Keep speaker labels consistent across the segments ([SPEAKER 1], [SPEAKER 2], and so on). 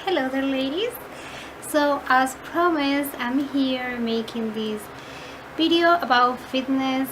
[SPEAKER 1] Hello there, ladies. So as promised, I'm here making this video about fitness.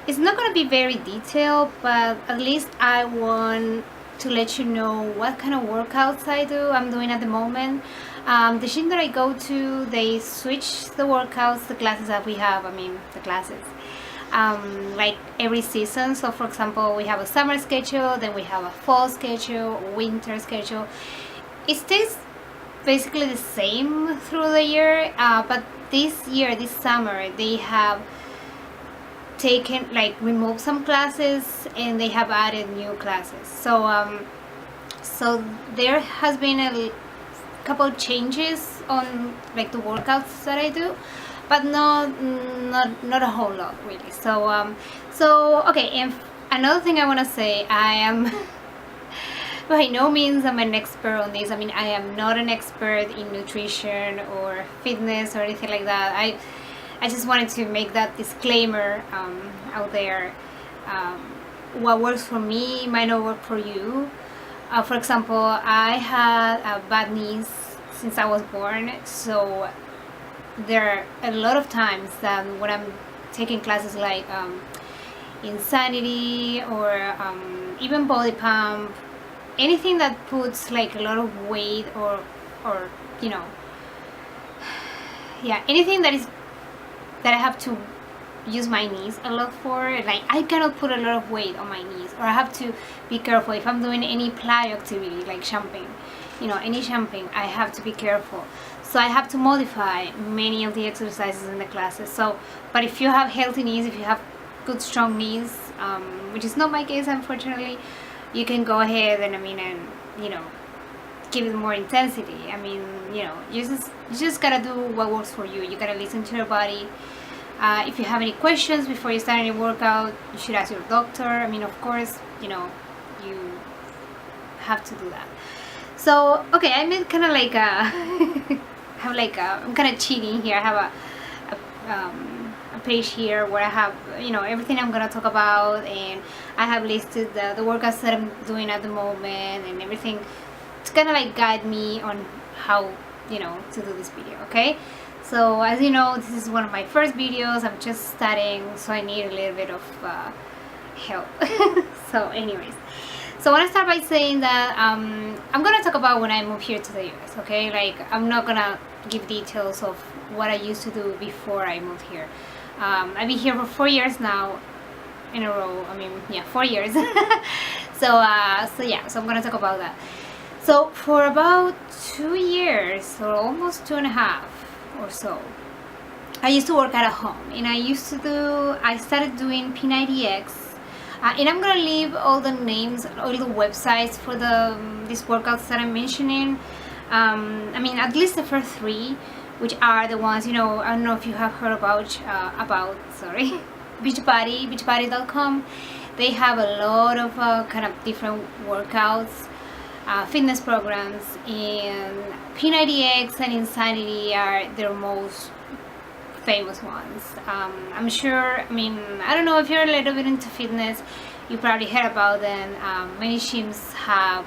[SPEAKER 1] It's not gonna be very detailed, but at least I want to let you know what kind of workouts I'm doing at the moment. The gym that I go to, they switch the workouts, the classes that we have, the classes. Like every season. So for example, we have a summer schedule, then we have a fall schedule, winter schedule. It stays basically the same through the year, but this summer, they have removed some classes and they have added new classes. So there has been a couple changes on like the workouts that I do, but not a whole lot really. So okay. And another thing I want to say, I am by no means I'm an expert on this. I am not an expert in nutrition or fitness or anything like that. I just wanted to make that disclaimer out there. What works for me might not work for you. For example, I had bad knees since I was born, so there are a lot of times that when I'm taking classes like Insanity or even body pump, anything that puts like a lot of weight or you know, yeah, anything that I have to use my knees a lot for, like I cannot put a lot of weight on my knees, or I have to be careful if I'm doing any plyo activity like jumping, any jumping, I have to be careful. So I have to modify many of the exercises in the classes. So, but if you have healthy knees, if you have good strong knees, which is not my case unfortunately, you can go ahead and give it more intensity. You just gotta do what works for you. You gotta listen to your body. If you have any questions before you start any workout, you should ask your doctor. Of course, you have to do that. So okay, I made kind of like I'm kind of cheating here. I have a page here where I have everything I'm gonna talk about, and I have listed the workouts that I'm doing at the moment and everything to kind of like guide me on how to do this video. Okay, so as you know, this is one of my first videos. I'm just starting, so I need a little bit of help. So anyways, so I want to start by saying that I'm gonna talk about when I moved here to the US. Okay, like I'm not gonna give details of what I used to do before I moved here. I've been here for 4 years now in a row. 4 years. So I'm gonna talk about that. So for about 2 years, or almost 2.5 or so, I used to work at home, and I started doing P90X, and I'm gonna leave all the names, all the websites for these workouts that I'm mentioning. At least the first 3, which are the ones, I don't know if you have heard about beachbody.com. They have a lot of kind of different workouts, fitness programs, and P90X and Insanity are their most famous ones. I'm sure, I don't know if you're a little bit into fitness, you probably heard about them. Many gyms have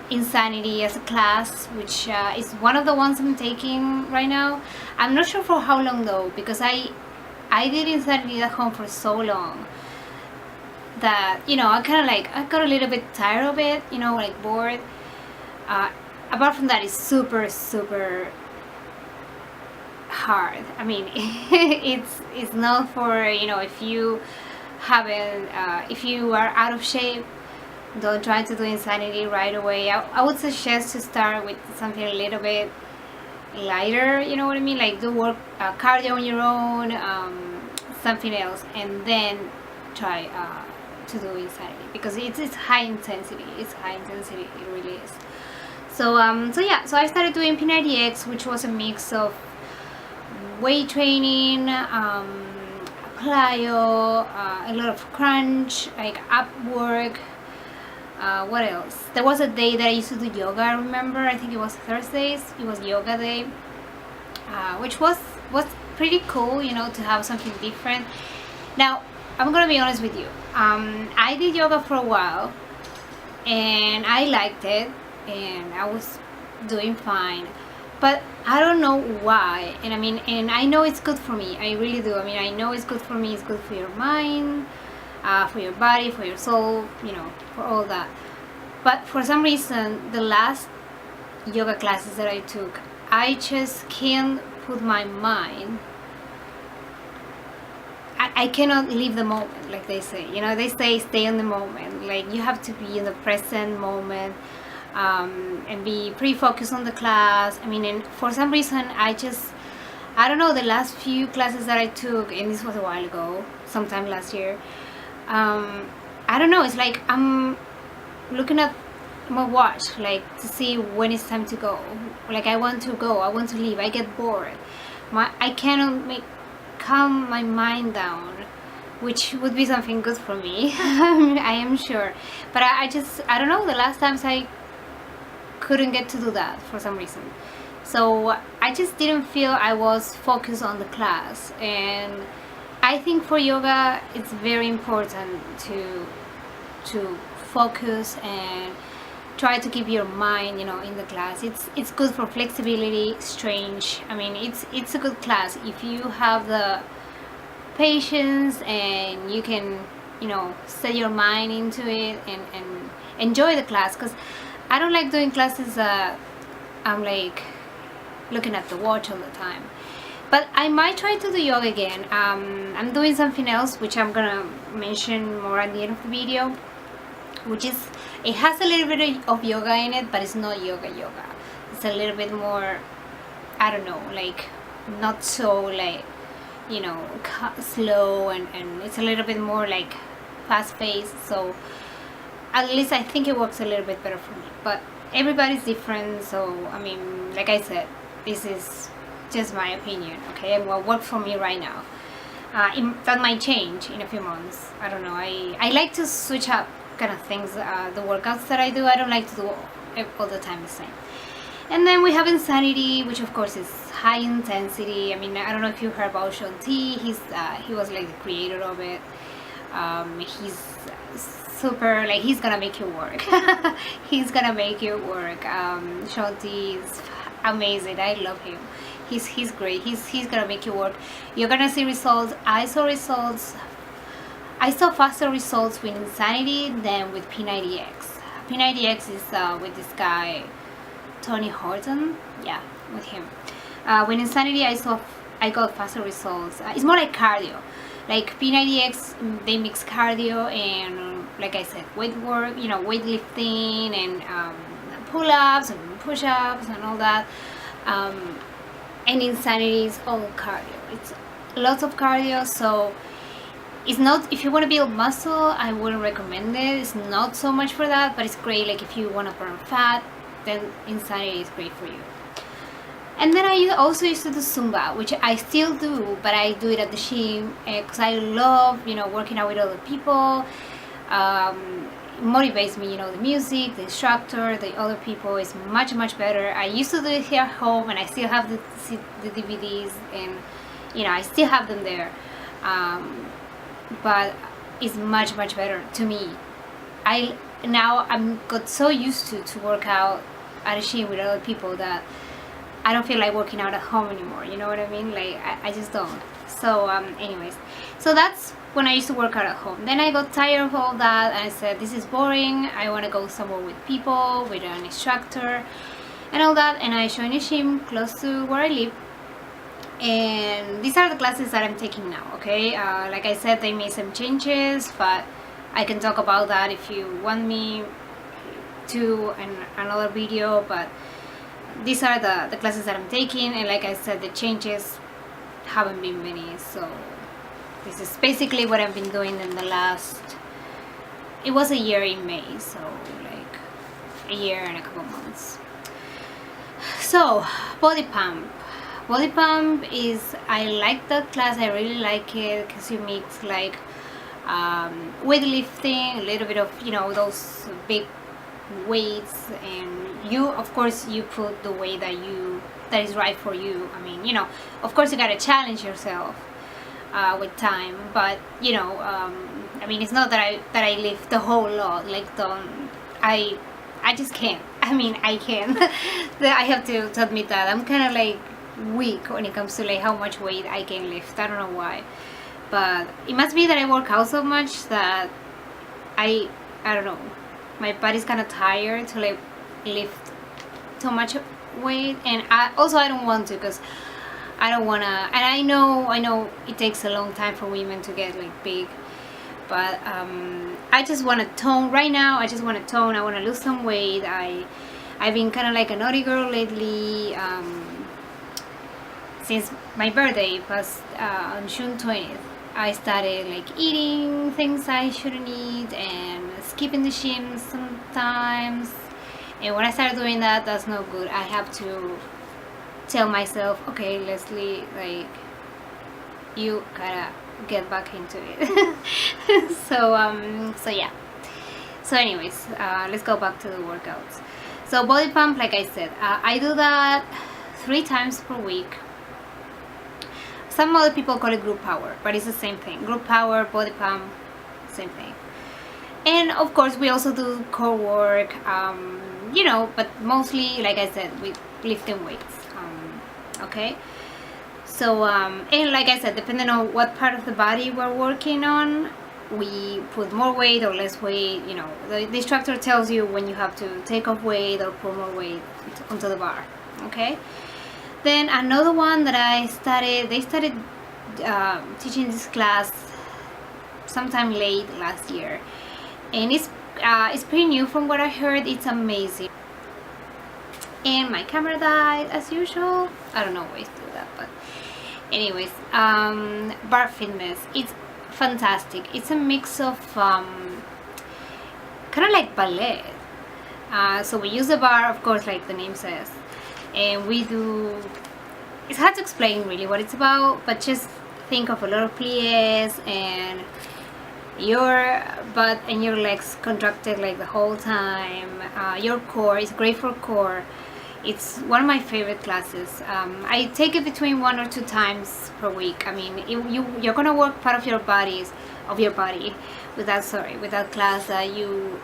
[SPEAKER 1] Insanity as a class, which is one of the ones I'm taking right now. I'm not sure for how long though, because I did Insanity at home for so long that I got a little bit tired of it, like bored. Apart from that, it's super hard. It's not for if you haven't if you are out of shape, don't try to do Insanity right away. I would suggest to start with something a little bit lighter, like do work cardio on your own, something else, and then try to do Insanity, because it's high intensity. It really is. So so I started doing P90X, which was a mix of weight training, plyo, a lot of crunch, like ab work. What else? There was a day that I used to do yoga. I remember, I think it was Thursdays. It was yoga day, which was pretty cool, to have something different. Now, I'm gonna be honest with you. I did yoga for a while, and I liked it. and I was doing fine. But I don't know why. And I know it's good for me. I really do. I know it's good for me. It's good for your mind, for your body, for your soul, for all that. But for some reason, the last yoga classes that I took, I just can't put my mind. I cannot leave the moment, like they say. They say stay in the moment. Like, you have to be in the present moment, and be pretty focused on the class. And for some reason, I don't know, the last few classes that I took, and this was a while ago, sometime last year, I don't know, it's like I'm looking at my watch, like, to see when it's time to go. Like, I want to go, I want to leave, I get bored. I cannot calm my mind down, which would be something good for me. I am sure. But I don't know, the last times I couldn't get to do that for some reason. So I just didn't feel I was focused on the class. And I think for yoga, it's very important to focus and try to keep your mind, in the class. It's good for flexibility, strength. It's a good class if you have the patience and you can, set your mind into it and enjoy the class. Because I don't like doing classes that I'm like looking at the watch all the time. But I might try to do yoga again. I'm doing something else, which I'm gonna mention more at the end of the video, which is, it has a little bit of yoga in it, but it's not yoga. It's a little bit more, I don't know, like, not so like, slow, and it's a little bit more like fast paced. So at least I think it works a little bit better for me. But everybody's different, so like I said, this is just my opinion, okay, and what works for me right now. That might change in a few months. I don't know. I like to switch up kind of things, the workouts that I do. I don't like to do all the time the same. And then we have Insanity, which of course is high intensity. I don't know if you heard about Sean T. He was like the creator of it. He's super, like, he's gonna make you work. He's gonna make you work. Sean T is amazing. I love him. He's great. He's gonna make you work. You're gonna see results. I saw faster results with Insanity than with P90X. P90X is with this guy, Tony Horton. Yeah, with him. With Insanity, I got faster results. It's more like cardio. Like P90X, they mix cardio and, like I said, weight work, weightlifting and pull-ups and push-ups and all that. And Insanity is all cardio. It's lots of cardio, so it's not, if you want to build muscle, I wouldn't recommend it. It's not so much for that, but it's great. Like, if you want to burn fat, then Insanity is great for you. And then I also used to do Zumba, which I still do, but I do it at the gym because I love, working out with other people. It motivates me, the music, the instructor, the other people is much, much better. I used to do it here at home, and I still have the DVDs, and, I still have them there. But it's much, much better to me. I'm got so used to work out at a gym with other people that I don't feel like working out at home anymore. You know what I mean? Like, I just don't. So anyways, so that's when I used to work out at home. Then I got tired of all that, and I said, this is boring. I want to go somewhere with people, with an instructor and all that. And I joined a gym close to where I live, and these are the classes that I'm taking now, okay? Like I said, they made some changes, but I can talk about that if you want me to in another video. But these are the classes that I'm taking, and like I said, the changes haven't been many. So this is basically what I've been doing in the last, it was a year in May, so like a year and a couple months. So body pump is, I like that class. I really like it because you mix like weightlifting, a little bit of, those big weights, and you, of course, you put the weight that is right for you. Of course you gotta challenge yourself with time, but it's not that I lift the whole lot. Like, I just can't. I mean, I can. I have to admit that I'm kind of like weak when it comes to like how much weight I can lift. I don't know why, but it must be that I work out so much that I don't know, my body's kind of tired to like lift so much weight, and I don't want to, because I don't wanna, and I know it takes a long time for women to get like big, but I just want to tone right now. I just want to tone. I want to lose some weight. I've been kind of like a naughty girl lately, since my birthday was on June 20th. I started like eating things I shouldn't eat and skipping the gym sometimes, and when I started doing that, that's not good. I have to tell myself, okay, Leslie, like, you gotta get back into it. So yeah. So anyways, let's go back to the workouts. So body pump, like I said, I do that 3 times per week. Some other people call it group power, but it's the same thing. Group power, body pump, same thing. And of course we also do core work, you know, but mostly, like I said, with lifting weights. Okay, so and like I said, depending on what part of the body we're working on, we put more weight or less weight. You know, the instructor tells you when you have to take off weight or put more weight onto the bar. Okay, then another one that they started teaching this class sometime late last year, and it's pretty new from what I heard. It's amazing. And my camera died as usual. I don't know ways to do that, but anyways, Barre Fitness, it's fantastic. It's a mix of kind of like ballet. So we use the bar, of course, like the name says, and we do, it's hard to explain really what it's about, but just think of a lot of pliés and your butt and your legs contracted like the whole time. Your core is great for core. It's one of my favorite classes. I take it between 1 or 2 times per week. I mean, you're gonna work part of your body with that class that you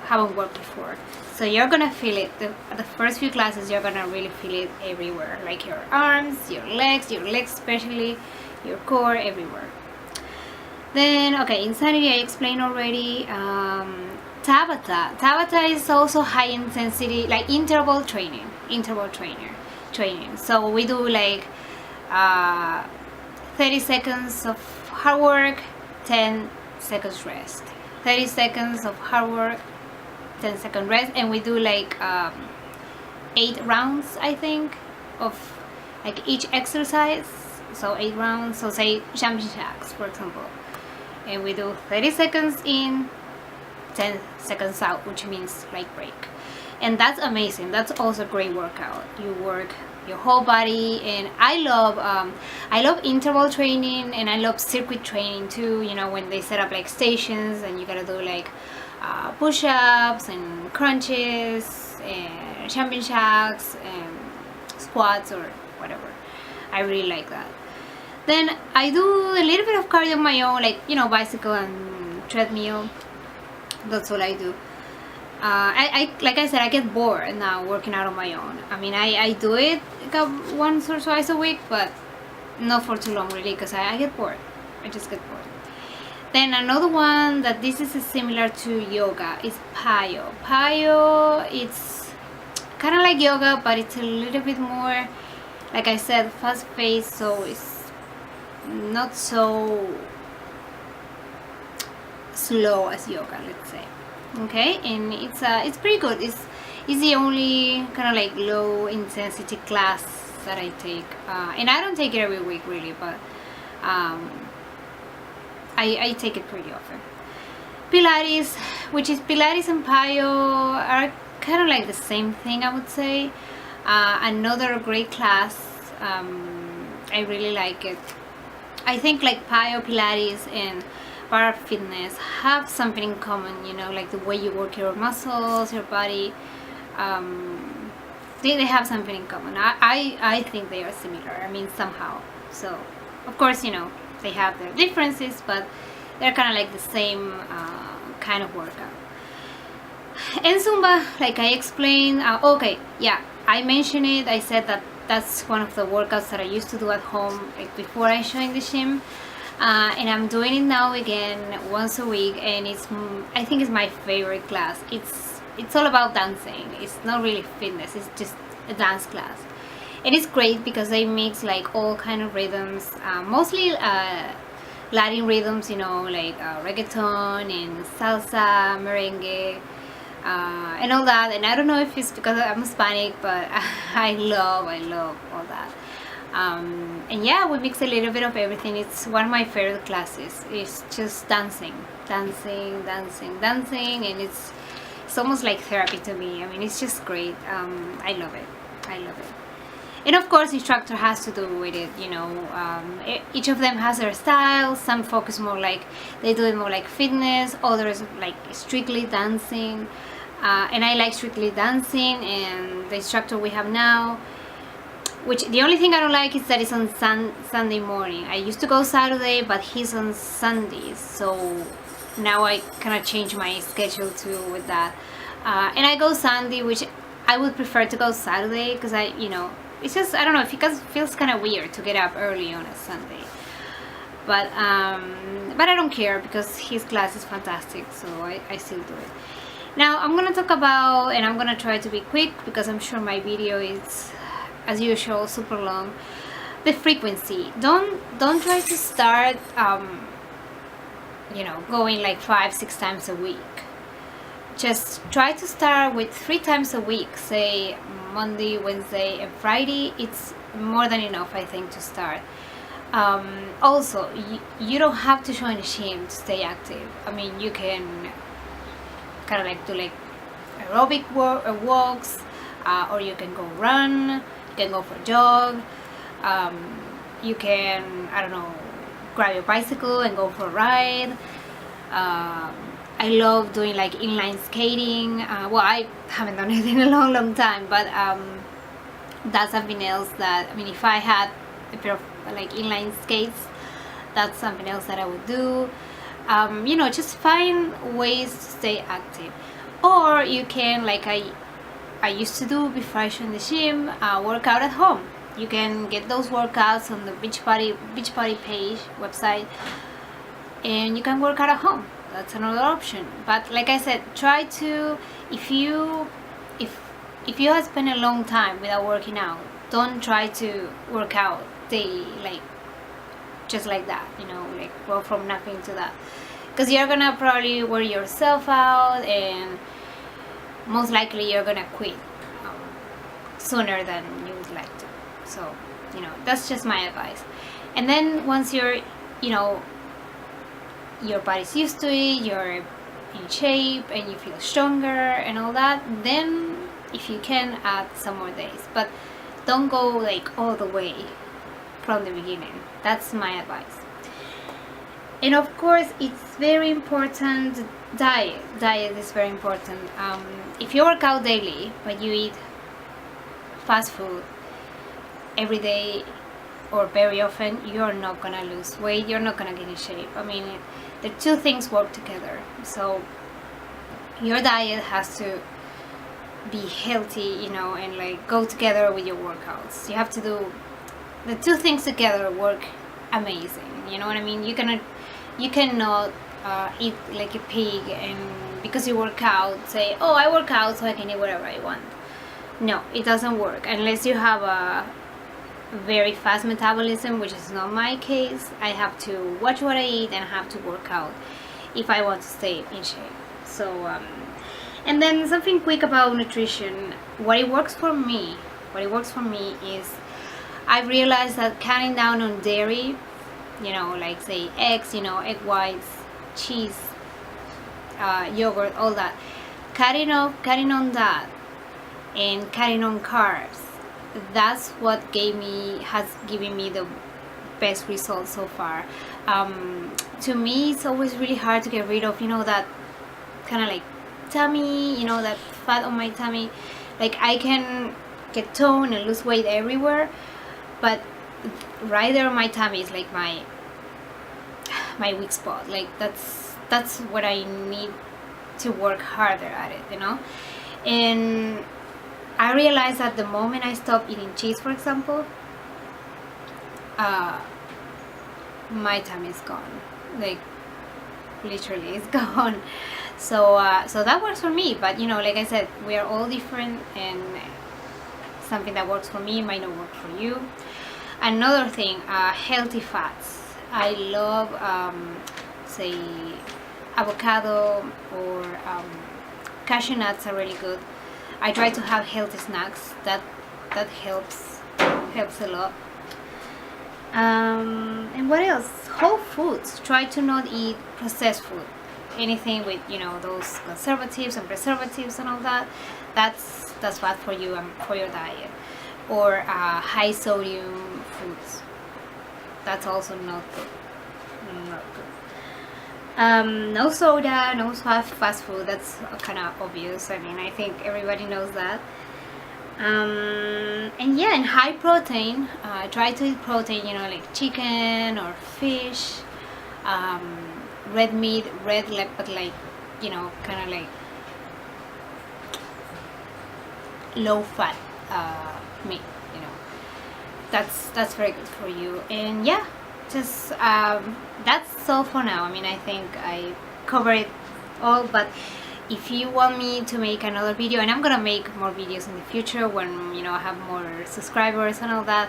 [SPEAKER 1] haven't worked before. So you're gonna feel it. The first few classes, you're gonna really feel it everywhere, like your arms, your legs especially, your core, everywhere. Then, okay, Insanity I explained already. Tabata is also high intensity, like interval training. So we do like 30 seconds of hard work, 10 seconds rest. 30 seconds of hard work, 10 second rest, and we do like 8 rounds, I think, of like each exercise. So 8 rounds. So say jumping jacks, for example, and we do 30 seconds in, 10 seconds out, which means like break. And that's amazing. That's also a great workout. You work your whole body, and I love interval training, and I love circuit training too. You know, when they set up like stations and you gotta do like push-ups and crunches and jumping jacks and squats or whatever. I really like that. Then I do a little bit of cardio on my own, like, you know, bicycle and treadmill. That's what I do. I like I said, I get bored now working out on my own. I mean, I do it like once or twice a week, but not for too long really, because I get bored. I just get bored. Then another one that this is similar to yoga is Piyo. Piyo, it's kind of like yoga, but it's a little bit more, like I said, fast paced, so it's not so slow as yoga, let's say. Okay, and it's pretty good. It's the only kind of like low intensity class that I take, and I don't take it every week really, but I take it pretty often. Pilates, which is Pilates and Piyo, are kind of like the same thing, I would say. Another great class. I really like it. I think like Piyo, Pilates, and Barre Fitness have something in common, you know, like the way you work your muscles, your body. They have something in common. I think they are similar, I mean, somehow. So of course, you know, they have their differences, but they're kind of like the same kind of workout. And Zumba, like I explained, okay, yeah, I mentioned it. I said that that's one of the workouts that I used to do at home, like before I joined the gym. And I'm doing it now again once a week, and I think it's my favorite class. It's all about dancing. It's not really fitness. It's just a dance class, and it's great because they mix like all kind of rhythms, mostly Latin rhythms, like reggaeton and salsa, merengue, and all that. And I don't know if it's because I'm Hispanic, but I love all that. And yeah, we mix a little bit of everything. It's one of my favorite classes. It's just dancing, and it's almost like therapy to me. I mean, it's just great. I love it. And of course, instructor has to do with it. Each of them has their style. Some focus more like they do it more like fitness. Others like strictly dancing. And I like strictly dancing. And the instructor we have now, which the only thing I don't like is that it's on Sunday morning. I used to go Saturday, but he's on Sundays, so now I kind of change my schedule too with that. And I go Sunday, which I would prefer to go Saturday because it's just, I don't know, it feels kind of weird to get up early on a Sunday. But I don't care because his class is fantastic, so I still do it. Now I'm gonna talk about, and I'm gonna try to be quick because I'm sure my video is, as usual, super long. The frequency. Don't try to start going like 5-6 times a week. Just try to start with 3 times a week, say Monday, Wednesday, and Friday. It's more than enough, I think, to start. Also, you don't have to join a gym to stay active. I mean, you can kind of like do like aerobic walks, or you can go run. You can go for a jog. You can, I don't know, grab your bicycle and go for a ride. I love doing like inline skating. Well, I haven't done it in a long time, but that's something else that, I mean, if I had a pair of like inline skates, that's something else that I would do. Just find ways to stay active. Or you can, like I used to do before I joined the gym, work out at home. You can get those workouts on the Beachbody page website, and you can work out at home. That's another option. But like I said, try to, if you have spent a long time without working out, don't try to work out daily, like just like that, like go from nothing to that, because you're gonna probably wear yourself out, and most likely you're gonna quit sooner than you would like to. So that's just my advice. And then once you're your body's used to it, you're in shape and you feel stronger and all that, then if you can, add some more days, but don't go like all the way from the beginning. That's my advice. And of course, it's very important, diet is very important. If you work out daily but you eat fast food every day or very often, you're not gonna lose weight, you're not gonna get in shape. I mean, the two things work together. So your diet has to be healthy, and like go together with your workouts. You have to do the two things together, work amazing. You know what I mean? You cannot eat like a pig, and because you work out, say, oh, I work out so I can eat whatever I want. No, it doesn't work unless you have a very fast metabolism, which is not my case. I have to watch what I eat and I have to work out if I want to stay in shape. So and then something quick about nutrition. What works for me is, I've realized that cutting down on dairy, like say eggs, egg whites, cheese, yogurt, all that, cutting on that and cutting on carbs, that's what has given me the best results so far. To me, it's always really hard to get rid of that kind of like tummy, that fat on my tummy. Like, I can get toned and lose weight everywhere, but right there on my tummy is like my weak spot. Like, that's what I need to work harder at it, you know. And I realized that the moment I stop eating cheese, for example, my time is gone, like literally it's gone. So that works for me, but you know, like I said, we are all different, and something that works for me might not work for you. Another thing, healthy fats. I love say avocado or cashew nuts are really good. I try to have healthy snacks. That helps a lot. And what else? Whole foods. Try to not eat processed food. Anything with, you know, those conservatives and preservatives and all that. That's bad for you and for your diet. Or high sodium foods. That's also not good. Not good. No soda, no fast food. That's kind of obvious. I mean, I think everybody knows that. And yeah, and high protein. Try to eat protein, you know, like chicken or fish, red meat, but like, you know, kind of like low fat meat, you know. That's very good for you. And yeah, just that's all for now. I mean, I think I covered it all, but if you want me to make another video, and I'm gonna make more videos in the future when, you know, I have more subscribers and all that,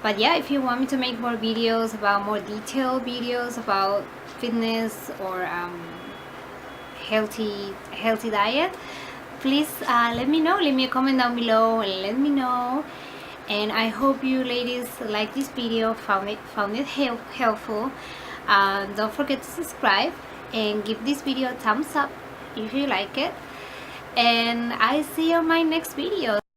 [SPEAKER 1] but yeah, if you want me to make more videos about more detailed videos about fitness or healthy diet, please let me know. Leave me a comment down below and let me know. And I hope you ladies like this video, found it helpful. Don't forget to subscribe and give this video a thumbs up if you like it, and I see you on my next video.